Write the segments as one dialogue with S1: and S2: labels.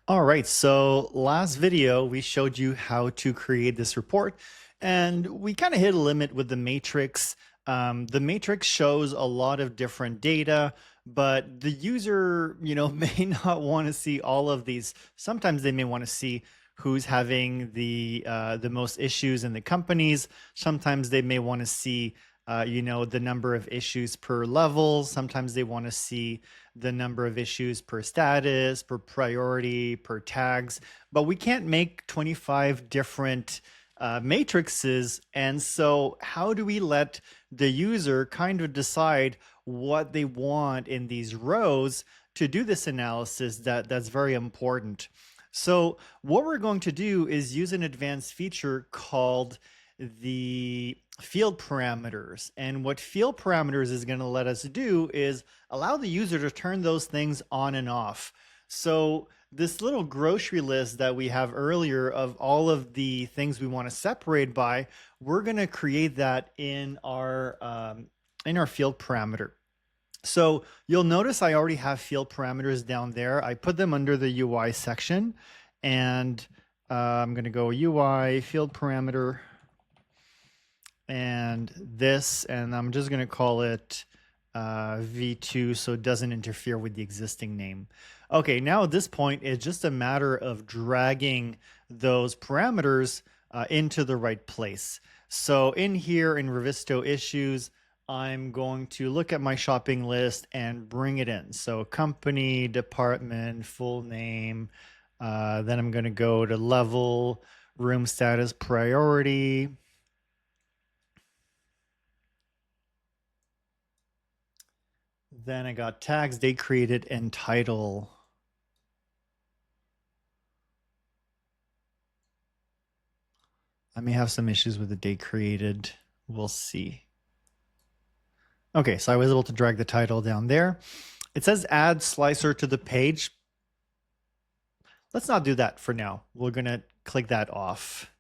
S1: All right, so last video we showed you how to create this report, and we kind of hit a limit with the matrix. The matrix shows a lot of different data, but the user, may not want to see all of these. Sometimes they may want to see who's having the most issues in the companies. Sometimes they may want to see the number of issues per level. Sometimes they want to see the number of issues per status, per priority, per tags, but we can't make 25 different matrices. And so how do we let the user kind of decide what they want in these rows to do this analysis that's very important? So what we're going to do is use an advanced feature called the field parameters. And what field parameters is going to let us do is allow the user to turn those things on and off. So this little grocery list that we have earlier of all of the things we want to separate by, we're going to create that in our field parameter. So you'll notice I already have field parameters down there. I put them under the UI section, and I'm going to go UI field parameter and this, and I'm just going to call it v2 so it doesn't interfere with the existing name. Okay, now at this point, it's just a matter of dragging those parameters into the right place. So in here in Revizto issues, I'm going to look at my shopping list and bring it in. So company, department, full name. Then I'm going to go to level, room status, priority. Then I got tags, date created, and title. I may have some issues with the date created. We'll see. Okay, so I was able to drag the title down there. It says add slicer to the page. Let's not do that for now. We're going to click that off.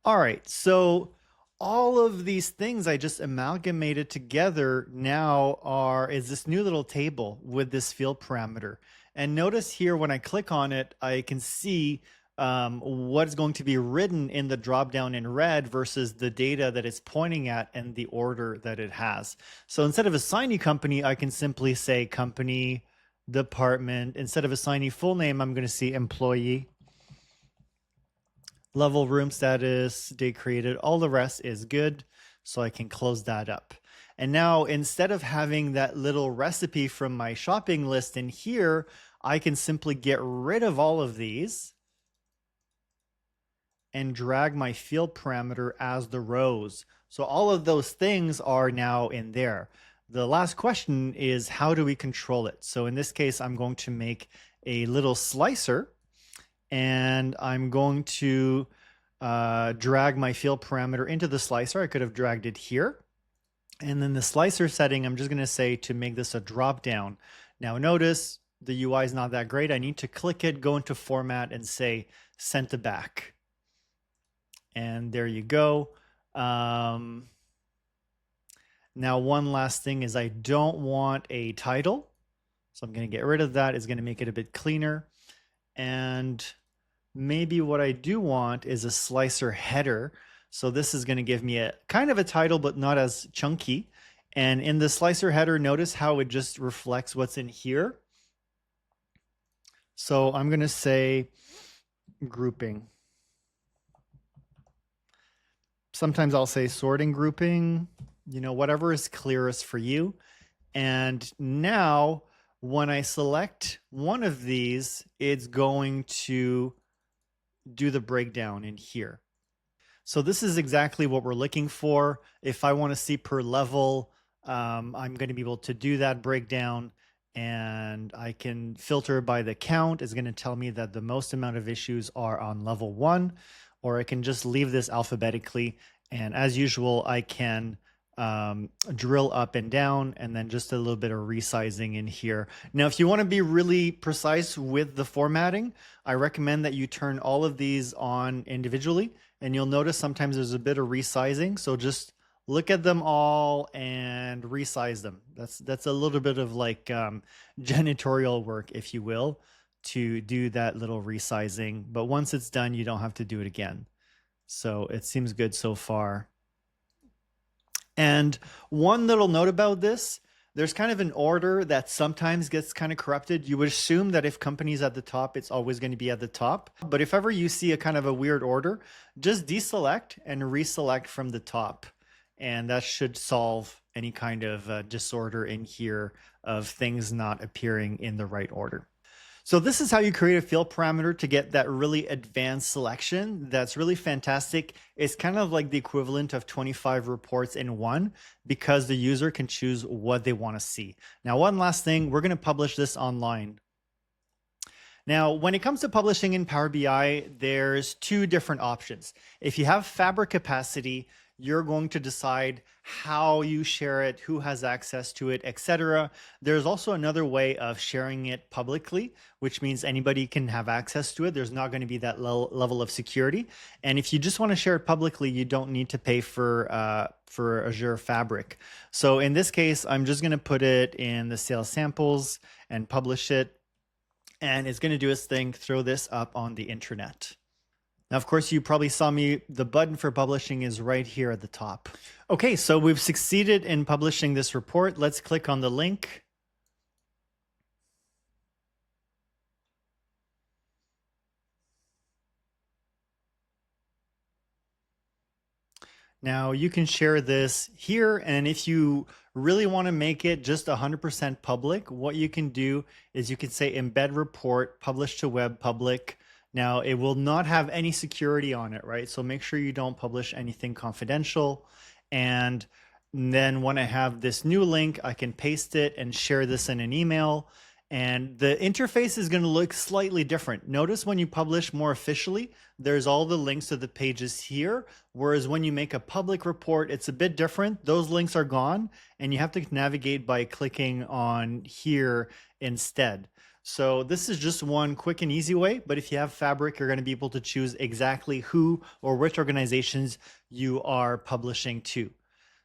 S1: All right, so all of these things I just amalgamated together now is this new little table with this field parameter. And notice here when I click on it, I can see what's going to be written in the dropdown in red versus the data that it's pointing at and the order that it has. So instead of assignee company, I can simply say company, department. Instead of assignee full name, I'm going to see employee. Level, room status, date created, all the rest is good. So I can close that up. And now instead of having that little recipe from my shopping list in here, I can simply get rid of all of these and drag my field parameter as the rows. So all of those things are now in there. The last question is, how do we control it? So in this case, I'm going to make a little slicer, and I'm going to drag my field parameter into the slicer. I could have dragged it here. And then the slicer setting, I'm just going to say to make this a drop down. Now notice the UI is not that great. I need to click it, go into format, and say send to back. And there you go. Now, one last thing is I don't want a title. So I'm going to get rid of that. It's going to make it a bit cleaner. And maybe what I do want is a slicer header. So this is going to give me a kind of a title, but not as chunky. And in the slicer header, notice how it just reflects what's in here. So I'm going to say grouping. Sometimes I'll say sorting grouping, whatever is clearest for you. And now when I select one of these, it's going to do the breakdown in here. So this is exactly what we're looking for. If I want to see per level, I'm going to be able to do that breakdown, and I can filter by the count. It's going to tell me that the most amount of issues are on level 1, or I can just leave this alphabetically. And as usual, I can drill up and down, and then just a little bit of resizing in here. Now, if you want to be really precise with the formatting, I recommend that you turn all of these on individually, and you'll notice sometimes there's a bit of resizing. So just look at them all and resize them. That's a little bit of like janitorial work, if you will. to do that little resizing. But once it's done, you don't have to do it again. So it seems good so far. And one little note about this, there's kind of an order that sometimes gets kind of corrupted. You would assume that if company's at the top, it's always going to be at the top. But if ever you see a kind of a weird order, just deselect and reselect from the top. And that should solve any kind of disorder in here of things not appearing in the right order. So this is how you create a field parameter to get that really advanced selection. That's really fantastic. It's kind of like the equivalent of 25 reports in one because the user can choose what they want to see. Now, one last thing, we're going to publish this online. Now, when it comes to publishing in Power BI, there's two different options. If you have fabric capacity, you're going to decide how you share it, who has access to it, etc. There's also another way of sharing it publicly, which means anybody can have access to it. There's not going to be that level of security. And if you just want to share it publicly, you don't need to pay for Azure Fabric. So in this case, I'm just going to put it in the sales samples and publish it. And it's going to do its thing, throw this up on the intranet. Now, of course, you probably saw me, the button for publishing is right here at the top. Okay, so we've succeeded in publishing this report. Let's click on the link. Now you can share this here, and if you really want to make it just 100% public, what you can do is you can say embed report, publish to web public. Now it will not have any security on it, right? So make sure you don't publish anything confidential. And then when I have this new link, I can paste it and share this in an email. And the interface is going to look slightly different. Notice when you publish more officially, there's all the links to the pages here. Whereas when you make a public report, it's a bit different. Those links are gone and you have to navigate by clicking on here instead. So this is just one quick and easy way, but if you have Fabric, you're going to be able to choose exactly who or which organizations you are publishing to.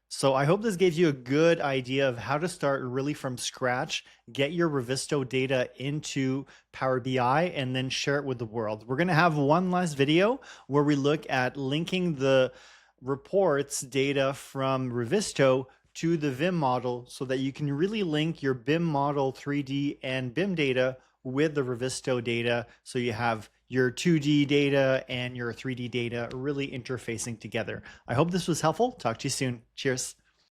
S1: So I hope this gave you a good idea of how to start really from scratch, get your Revizto data into Power BI, and then share it with the world. We're going to have one last video where we look at linking the reports data from Revizto to the Vim model so that you can really link your BIM model 3D and BIM data with the Revizto data. So you have your 2D data and your 3D data really interfacing together. I hope this was helpful. Talk to you soon. Cheers.